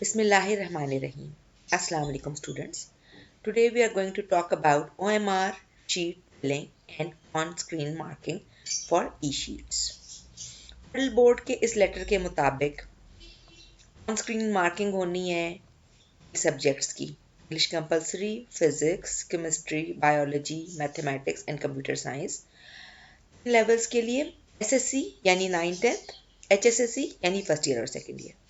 Bismillahirrahmanirrahim. Assalamu alaikum students. Today we are going to talk about OMR, sheet filling and on-screen marking for e-sheets. Federal board के इस letter के मुताबिक on screen marking होनी है subjects की English compulsory, physics, chemistry, biology, mathematics and computer science levels के लिए SSC यानी 9th, एचएसएससी यानी फर्स्ट ईयर और second year.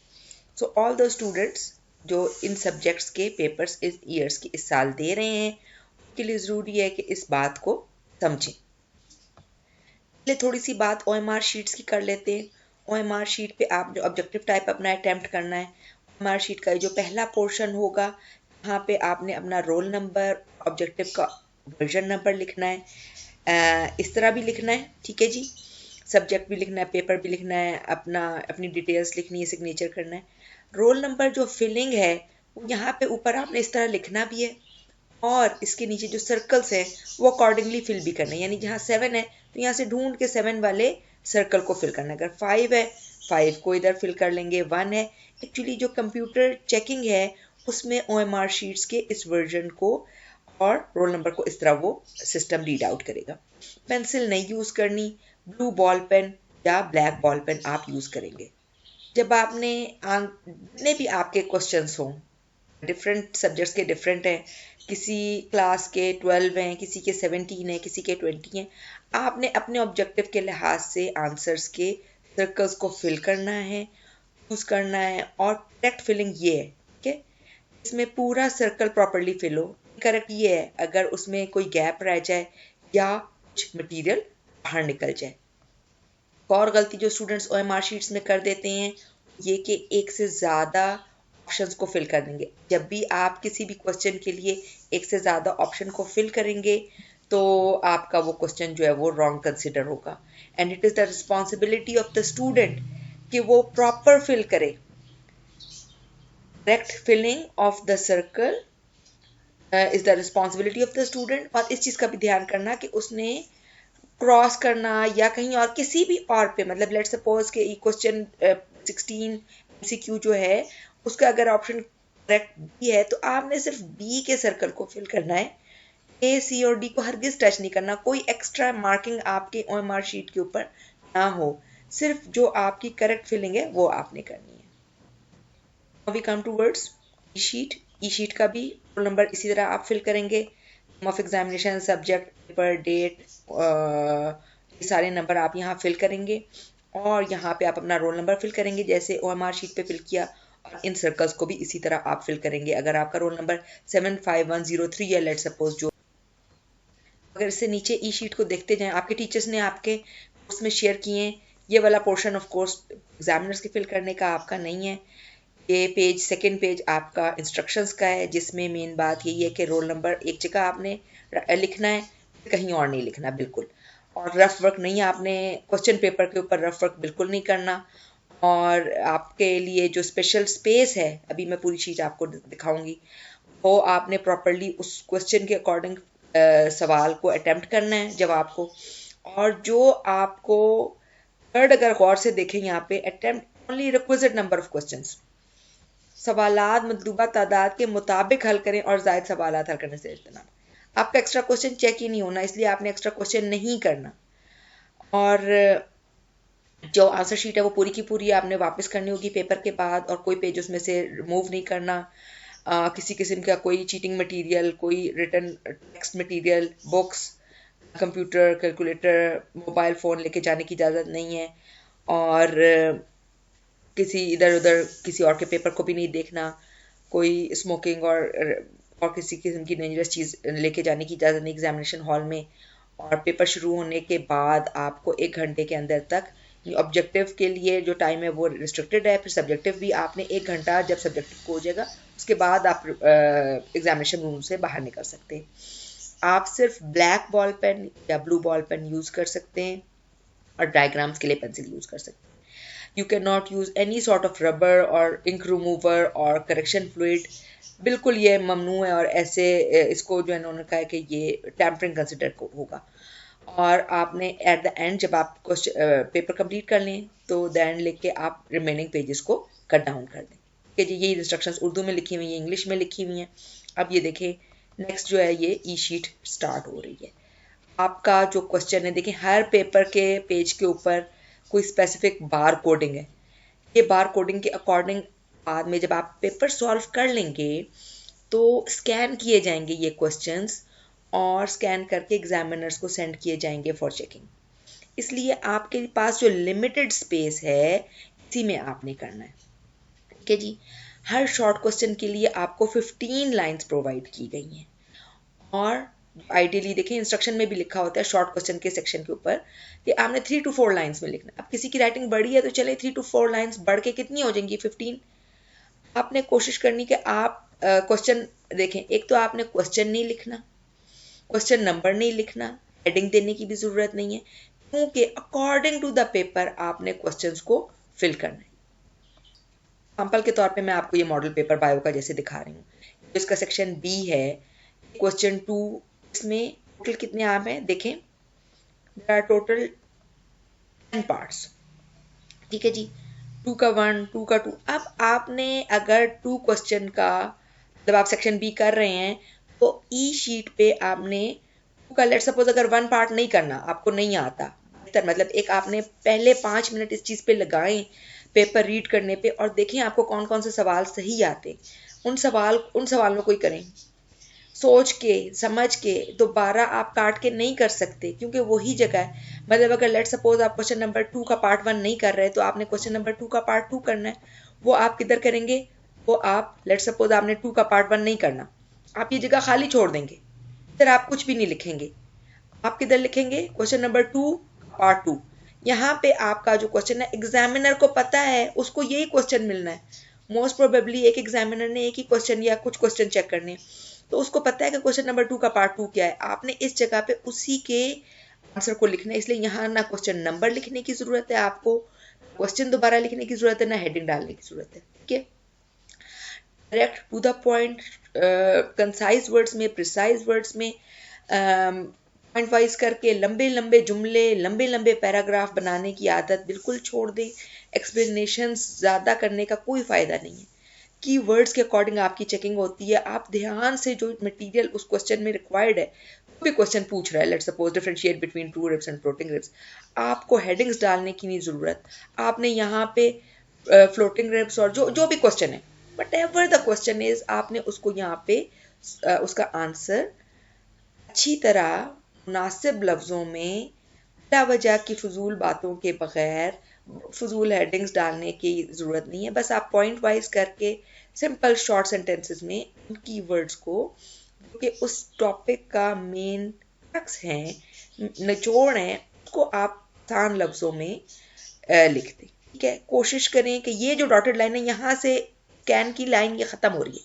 So all the students जो इन सब्जेक्ट्स के पेपर्स इस ईयर्स की इस साल दे रहे हैं उनके लिए ज़रूरी है कि इस बात को समझें. पहले थोड़ी सी बात ओएमआर शीट्स की कर लेते हैं. ओएमआर शीट पे आप जो ऑब्जेक्टिव टाइप अपना अटेम्प्ट करना है, ओएमआर शीट का जो पहला पोर्शन होगा यहाँ पे आपने अपना रोल नंबर, ऑब्जेक्टिव का वर्जन नंबर लिखना है. इस तरह भी लिखना है, ठीक है जी. सब्जेक्ट भी लिखना है, पेपर भी लिखना है, अपनी डिटेल्स लिखनी है, सिग्नेचर करना है. रोल नंबर जो फिलिंग है वो यहाँ पे ऊपर आपने इस तरह लिखना भी है और इसके नीचे जो सर्कल्स हैं वो अकॉर्डिंगली फिल भी करना है. यानी जहाँ 7 है तो यहाँ से ढूंढ के 7 वाले सर्कल को फिल करना है. अगर 5 है 5 को इधर फिल कर लेंगे. 1 है, एक्चुअली जो कंप्यूटर चेकिंग है उसमें ओएमआर शीट्स के इस वर्जन को और रोल नंबर को इस तरह वो सिस्टम रीड आउट करेगा. पेंसिल नहीं यूज़ करनी, ब्लू बॉल पेन या ब्लैक बॉल पेन आप यूज़ करेंगे. जब आपने जितने भी आपके क्वेश्चंस हों, डिफरेंट सब्जेक्ट्स के डिफरेंट हैं, किसी क्लास के 12 हैं, किसी के 17 हैं, किसी के 20 हैं, आपने अपने ऑब्जेक्टिव के लिहाज से आंसर्स के सर्कल्स को फिल करना है, यूज़ करना है. और करेक्ट फिलिंग ये है कि इसमें पूरा सर्कल प्रॉपरली फिल हो. करेक्ट ये है अगर उसमें कोई गैप रह जाए या कुछ मटेरियल बाहर निकल जाए. और गलती जो स्टूडेंट्स ओएमआर शीट्स में कर देते हैं ये कि एक से ज़्यादा ऑप्शंस को फिल कर देंगे. जब भी आप किसी भी क्वेश्चन के लिए एक से ज़्यादा ऑप्शन को फिल करेंगे तो आपका वो क्वेश्चन जो है वो रॉन्ग कंसिडर होगा. And it is the responsibility of the student कि वो प्रॉपर फिल करे. Correct filling of the circle is the responsibility of the student. और इस चीज़ का भी ध्यान करना कि उसने क्रॉस करना या कहीं और किसी भी और पे, मतलब लेट सपोज के क्वेश्चन 16 एमसीक्यू जो है उसका अगर ऑप्शन करेक्ट बी है तो आपने सिर्फ बी के सर्कल को फिल करना है. ए, सी और डी को हरगिज टच नहीं करना. कोई एक्स्ट्रा मार्किंग आपके ओएमआर शीट के ऊपर ना हो, सिर्फ जो आपकी करेक्ट फिलिंग है वो आपने करनी है. We come towards E sheet. E sheet का भी रोल नंबर इसी तरह आप फिल करेंगे. Of examination, subject, paper, date, ये सारे नंबर आप यहाँ फिल करेंगे और यहाँ पे आप अपना रोल नंबर फिल करेंगे जैसे ओएमआर शीट पे फिल किया. और इन सर्कल्स को भी इसी तरह आप फिल करेंगे. अगर आपका रोल नंबर 75103 है लेट सपोज, जो अगर इससे नीचे ई शीट को देखते जाएं, आपके टीचर्स ने आपके कोर्स में शेयर किए हैं. ये वाला पोर्शन ऑफ कोर्स एग्जामिनर्स के फिल करने का आपका नहीं है. ये पेज, सेकेंड पेज आपका इंस्ट्रक्शंस का है जिसमें मेन बात यही है कि रोल नंबर एक जगह आपने लिखना है, कहीं और नहीं लिखना बिल्कुल. और रफ वर्क नहीं, आपने क्वेश्चन पेपर के ऊपर रफ वर्क बिल्कुल नहीं करना. और आपके लिए जो स्पेशल स्पेस है, अभी मैं पूरी चीज़ आपको दिखाऊंगी, वो आपने प्रॉपरली उस क्वेश्चन के अकॉर्डिंग सवाल को अटेम्प्ट करना है जवाब को. और जो आपको थर्ड, अगर गौर से देखें यहाँ पे, attempt only requisite number of questions. सवालात मतलूबा तादाद के मुताबिक हल करें और जायद सवालात हल करने से इज्तनाब. आपका एक्स्ट्रा क्वेश्चन चेक ही नहीं होना, इसलिए आपने एक्स्ट्रा क्वेश्चन नहीं करना. और जो आंसर शीट है वो पूरी की पूरी आपने वापस करनी होगी पेपर के बाद, और कोई पेज उसमें से रिमूव नहीं करना. किसी किस्म का कोई चीटिंग मटेरियल, कोई written text material, books, computer, calculator, mobile phone लेके जाने की इजाज़त नहीं है. और किसी इधर उधर किसी और के पेपर को भी नहीं देखना. कोई स्मोकिंग और किसी किस्म की डेंजरस चीज़ लेके जाने की इजाज़त नहीं एग्जामिनेशन हॉल में. और पेपर शुरू होने के बाद आपको 1 घंटे के अंदर तक, ऑब्जेक्टिव के लिए जो टाइम है वो रिस्ट्रिक्टेड है. फिर सब्जेक्टिव भी आपने 1 घंटा, जब सब्जेक्टिव को हो जाएगा उसके बाद आप एग्जामिनेशन रूम से बाहर निकल सकते हैं. आप सिर्फ ब्लैक बॉल पेन या ब्लू बॉल पेन यूज़ कर सकते हैं और डायग्राम्स के लिए पेंसिल यूज़ कर सकते हैं. You cannot use any sort of rubber or ink remover or correction fluid. बिल्कुल ये ममनू है. और ऐसे इसको जो है उन्होंने कहा है कि ये टैम्परिंग कंसिडर होगा. और आपने एट द एंड जब आप पेपर कंप्लीट कर लें तो द एंड लिख के आप रिमेनिंग पेजेस को कट डाउन कर दें. कि जी ये इंस्ट्रक्शंस उर्दू में लिखी हुई हैं, इंग्लिश में लिखी हुई हैं। अब ये देखें नेक्स्ट जो है ये ई शीट स्टार्ट हो रही है। आपका जो क्वेश्चन है देखें हर पेपर के पेज के ऊपर कोई स्पेसिफिक बार कोडिंग है। ये बार कोडिंग के अकॉर्डिंग बाद में जब आप पेपर सॉल्व कर लेंगे तो स्कैन किए जाएंगे ये क्वेश्चंस और स्कैन करके एग्जामिनर्स को सेंड किए जाएंगे फॉर चेकिंग। इसलिए आपके पास जो लिमिटेड स्पेस है इसी में आपने करना है। ठीक है जी, हर शॉर्ट क्वेश्चन के लिए आपको 15 लाइंस प्रोवाइड की गई हैं और आइडियली देखें इंस्ट्रक्शन में भी लिखा होता है शॉर्ट क्वेश्चन के सेक्शन के ऊपर कि आपने 3 to 4 लाइंस में लिखना है। अब किसी की राइटिंग बड़ी है तो चले 3 to 4 लाइंस बढ़ के कितनी हो जाएंगी 15। आपने कोशिश करनी कि आप क्वेश्चन देखें, एक तो आपने क्वेश्चन नहीं लिखना, क्वेश्चन नंबर नहीं लिखना, हेडिंग देने की भी जरूरत नहीं है क्योंकि अकॉर्डिंग टू द पेपर आपने क्वेश्चंस को फिल करना है। एग्जाम्पल के तौर पे मैं आपको ये मॉडल पेपर बायो का जैसे दिखा रही हूँ। इसका सेक्शन बी है, क्वेश्चन 2, इसमें टोटल कितने आप हैं देखें, देयर आर टोटल 10 पार्ट्स। ठीक है जी, 2 का 1, 2 का 2। अब आपने अगर 2 क्वेश्चन का जब आप सेक्शन बी कर रहे हैं तो ई शीट पे आपने 2 का लेट सपोज अगर 1 पार्ट नहीं करना, आपको नहीं आता, मतलब एक आपने पहले 5 मिनट इस चीज पे लगाएं पेपर रीड करने पे और देखें आपको कौन कौन से सवाल सही आते, उन सवालों को ही करें। सोच के समझ के दोबारा आप काट के नहीं कर सकते क्योंकि वही जगह है। मतलब अगर लेट सपोज आप क्वेश्चन नंबर 2 का पार्ट 1 नहीं कर रहे तो आपने क्वेश्चन नंबर 2 का पार्ट 2 करना है। वो आप किधर करेंगे, वो आप लेट सपोज आपने 2 का पार्ट 1 नहीं करना, आप ये जगह खाली छोड़ देंगे, इधर आप कुछ भी नहीं लिखेंगे। आप किधर लिखेंगे, क्वेश्चन नंबर 2 पार्ट 2। यहाँ पे आपका जो क्वेश्चन है एग्जामिनर को पता है उसको यही क्वेश्चन मिलना है। मोस्ट प्रोबेबली एक एग्जामिनर ने एक ही क्वेश्चन या कुछ क्वेश्चन चेक करने हैं तो उसको पता है कि क्वेश्चन नंबर 2 का पार्ट 2 क्या है। आपने इस जगह पे उसी के आंसर को लिखना है, इसलिए यहाँ ना क्वेश्चन नंबर लिखने की जरूरत है आपको, क्वेश्चन दोबारा लिखने की जरूरत है, ना हेडिंग डालने की जरूरत है। ठीक है, direct to the point, concise words में, प्रिसाइज वर्ड्स में, पॉइंट वाइज करके लंबे लंबे जुमले, लंबे लंबे पैराग्राफ बनाने की आदत बिल्कुल छोड़ दें। एक्सप्लेनेशंस ज़्यादा करने का कोई फ़ायदा नहीं है। की वर्ड्स के अकॉर्डिंग आपकी चेकिंग होती है। आप ध्यान से जो मटेरियल उस क्वेश्चन में रिक्वायर्ड है, कोई भी क्वेश्चन पूछ रहा है, let's suppose differentiate between true ribs and floating ribs, आपको हेडिंग्स डालने की नहीं ज़रूरत। आपने यहाँ पे फ्लोटिंग रिब्स और जो भी क्वेश्चन है, what ever the question is, आपने उसको यहाँ पे उसका आंसर अच्छी तरह मुनासिब लफ्ज़ों में बिला वजह की फजूल बातों के बगैर, फजूल हेडिंग्स डालने की ज़रूरत नहीं है। बस आप पॉइंट वाइज करके सिंपल शॉर्ट सेंटेंसेस में उन कीवर्ड्स को जो कि उस टॉपिक का मेन क्रक्स है, निचोड़ है, उसको आप आसान लफ्ज़ों में लिख दें। ठीक है, कोशिश करें कि ये जो डॉटेड लाइन है यहाँ से स्कैन की लाइन ये ख़त्म हो रही है,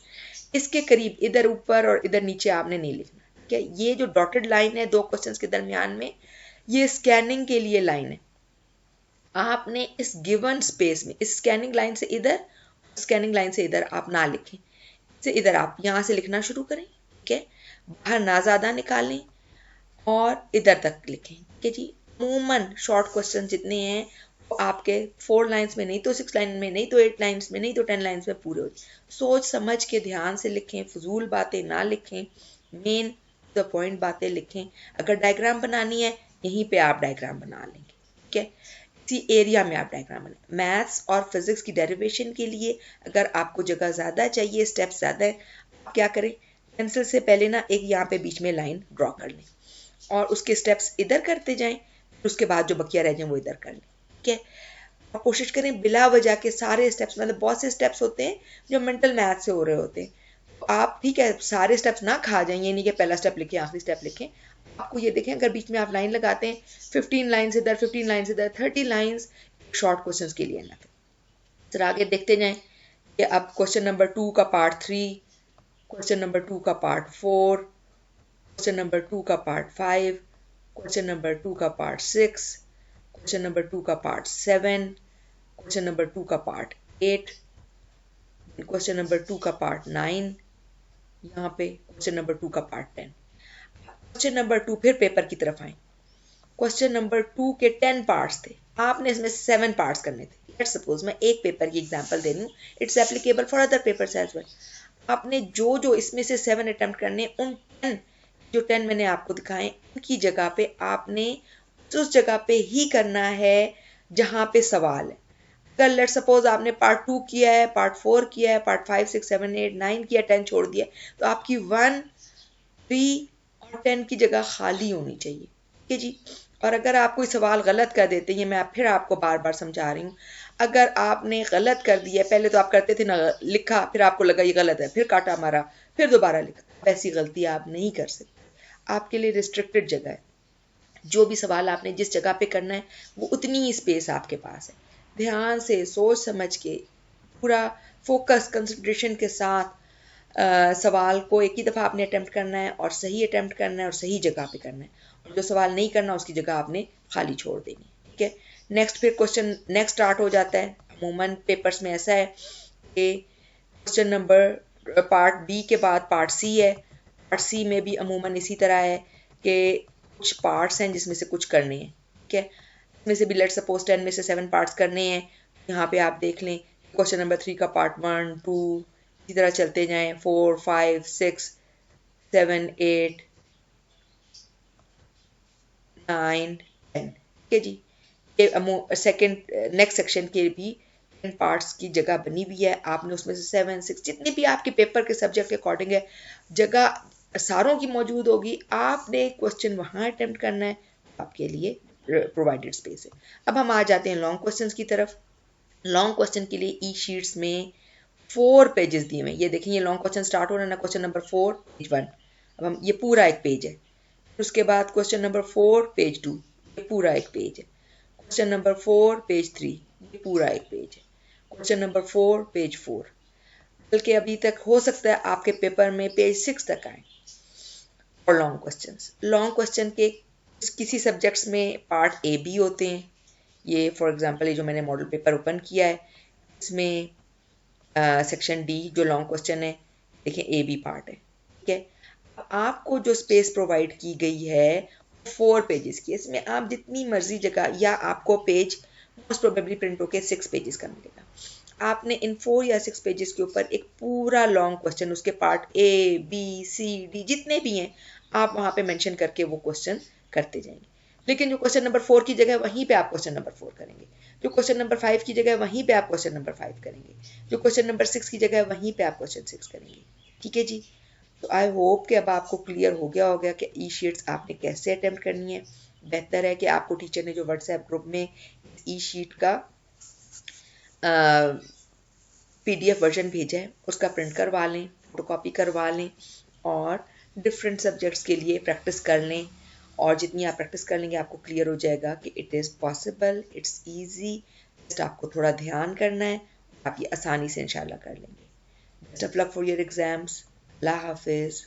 इसके करीब इधर ऊपर और इधर नीचे आपने नहीं लिखना। ठीक है, ये जो डॉटेड लाइन है 2 क्वेश्चंस के दरमियान में, ये स्कैनिंग के लिए लाइन है। आपने इस गिवन स्पेस में इस स्कैनिंग लाइन से इधर, स्कैनिंग लाइन से इधर आप ना लिखें, इससे इधर आप यहाँ से लिखना शुरू करें। ठीक है, बाहर ना ज़्यादा निकालें और इधर तक लिखें। ठीक है जी, अमूमन शॉर्ट क्वेश्चन जितने हैं वो आपके 4 लाइन्स में नहीं तो 6 लाइन में नहीं तो 8 लाइन्स में नहीं तो 10 लाइन्स में पूरे हो। सोच समझ के ध्यान से लिखें, फजूल बातें ना लिखें, मेन द पॉइंट बातें लिखें। अगर डायग्राम बनानी है यहीं पे आप डायग्राम बना लेंगे। ठीक है, इसी एरिया में आप डायग्राम बनाएं। मैथ्स और फिजिक्स की डेरिवेशन के लिए अगर आपको जगह ज़्यादा चाहिए, स्टेप्स ज़्यादा है, आप क्या करें, पेंसिल से पहले ना एक यहाँ पे बीच में लाइन ड्रॉ कर लें और उसके स्टेप्स इधर करते जाएं, फिर उसके बाद जो बकिया रह जाए वो इधर कर लें। ठीक है, और कोशिश करें बिला वजह के सारे स्टेप्स, मतलब बहुत से स्टेप्स होते हैं जो मेंटल मैथ से हो रहे होते हैं, तो आप ठीक है सारे स्टेप्स ना खा जाएं, ये नहीं कि पहला स्टेप लिखें आखिरी स्टेप लिखें। आपको ये देखें अगर बीच में आप लाइन लगाते हैं 15 लाइन्स इधर, 15 लाइन्स इधर, 30 लाइन्स शॉर्ट क्वेश्चंस के लिए ना। फिर आगे देखते जाएं कि अब क्वेश्चन नंबर 2 का पार्ट 3, क्वेश्चन नंबर 2 का पार्ट 4, क्वेश्चन नंबर 2 का पार्ट 5, क्वेश्चन नंबर 2 का पार्ट 6, क्वेश्चन नंबर 2 का पार्ट 7, क्वेश्चन नंबर 2 का पार्ट 8, क्वेश्चन नंबर 2 का पार्ट 9, यहाँ पे क्वेश्चन नंबर 2 का पार्ट 10। क्वेश्चन नंबर 2 फिर पेपर की तरफ आए, क्वेश्चन नंबर 2 के 10 पार्ट्स थे, आपने इसमें 7 पार्ट्स करने थे। लेट्स सपोज मैं एक पेपर की एग्जांपल दे रही हूँ, it's applicable for other papers as well. आपने जो जो इसमें से 7 अटेम्प्ट करने, उन 10 जो 10 मैंने आपको दिखाए, उनकी जगह पे आपने उस जगह पे ही करना है जहां पे सवाल है। अगर लेट सपोज आपने पार्ट 2 किया है, पार्ट 4 किया है, पार्ट 5 6 7 8 9 किया, 10 छोड़ दिया, तो आपकी 1 3 और 10 की जगह खाली होनी चाहिए। ठीक है जी। और अगर आप कोई सवाल गलत कर देते हैं, मैं फिर आपको बार बार समझा रही हूँ, अगर आपने गलत कर दिया, पहले तो आप करते थे ना, लिखा, फिर आपको लगा ये गलत है, फिर काटा मारा, फिर दोबारा लिखा, वैसी गलती आप नहीं कर सकते। आपके लिए रिस्ट्रिक्टेड जगह है। जो भी सवाल आपने जिस जगह पे करना है, वो उतनी ही स्पेस आपके पास है। ध्यान से सोच समझ के पूरा फोकस कंसंट्रेशन के साथ सवाल को एक ही दफ़ा आपने अटेम्प्ट करना है, और सही अटेम्प्ट करना है, और सही जगह पे करना है। और जो सवाल नहीं करना उसकी जगह आपने खाली छोड़ देनी है। ठीक है। नेक्स्ट फिर क्वेश्चन नेक्स्ट स्टार्ट हो जाता है। अमूमन पेपर्स में ऐसा है कि क्वेश्चन नंबर पार्ट बी के बाद पार्ट सी है। पार्ट सी में भी अमूमन इसी तरह है कि कुछ पार्ट्स हैं जिसमें से कुछ करने हैं। ठीक है। इसमें से भी लेट सपोज 10 में से 7 पार्ट्स करने हैं। यहाँ पे आप देख लें क्वेश्चन नंबर 3 का पार्ट 1 2 इसी तरह चलते जाएं, 4 5 6 7 8 9 10। ठीक है जी। ये सेकंड नेक्स्ट सेक्शन के भी 10 पार्ट्स की जगह बनी हुई है। आपने उसमें से 7 6 जितनी भी आपके पेपर के सब्जेक्ट के अकॉर्डिंग है, जगह सारों की मौजूद होगी। आपने क्वेश्चन वहां अटेम्प्ट करना है, आपके लिए प्रोवाइडेड स्पेस है। अब हम आ जाते हैं लॉन्ग क्वेश्चंस की तरफ। लॉन्ग क्वेश्चन के लिए ई शीट्स में 4 पेजेस दिए हुए हैं। ये देखिए, ये लॉन्ग क्वेश्चन स्टार्ट हो रहा है ना, क्वेश्चन नंबर 4 पेज 1। अब हम ये पूरा एक पेज है। उसके बाद क्वेश्चन नंबर 4 पेज 2, ये पूरा एक पेज है। क्वेश्चन नंबर 4 पेज 3, ये पूरा एक पेज है। क्वेश्चन नंबर 4 पेज 4, बल्कि अभी तक हो सकता है आपके पेपर में पेज 6 तक आए। और लॉन्ग क्वेश्चन के किसी सब्जेक्ट्स में पार्ट ए बी होते हैं। ये फॉर एग्जांपल ये जो मैंने मॉडल पेपर ओपन किया है, इसमें सेक्शन डी जो लॉन्ग क्वेश्चन है, देखिए ए बी पार्ट है। ठीक है। आपको जो स्पेस प्रोवाइड की गई है 4 पेजेस की, इसमें आप जितनी मर्जी जगह, या आपको पेज मोस्ट प्रोबेबली प्रिंट होके 6 पेजेस का मिलेगा। आपने इन 4 या 6 पेजेस के ऊपर एक पूरा लॉन्ग क्वेश्चन, उसके part A B C D जितने भी हैं, आप वहां पे मेंशन करके वो क्वेश्चन करते जाएंगे। लेकिन जो क्वेश्चन नंबर 4 की जगह वहीं पे आप क्वेश्चन नंबर 4 करेंगे, जो क्वेश्चन नंबर 5 की जगह वहीं पे आप क्वेश्चन नंबर 5 करेंगे, जो क्वेश्चन नंबर 6 की जगह वहीं पे आप क्वेश्चन 6 करेंगे। ठीक है जी। तो आई होप कि अब आपको क्लियर हो गया होगा कि ई शीट्स आपने कैसे अटेम्प्ट करनी है। बेहतर है कि आपको टीचर ने जो व्हाट्सएप ग्रुप में ई शीट का PDF वर्जन भेजा है, उसका प्रिंट करवा लें, फोटोकॉपी करवा लें, और डिफरेंट सब्जेक्ट्स के लिए प्रैक्टिस कर लें। और जितनी आप प्रैक्टिस कर लेंगे, आपको क्लियर हो जाएगा कि it is possible, it's easy. Just आपको थोड़ा ध्यान करना है, आप ये आसानी से इंशाल्लाह कर लेंगे। Best of luck for your exams. अल्लाह हाफिज़।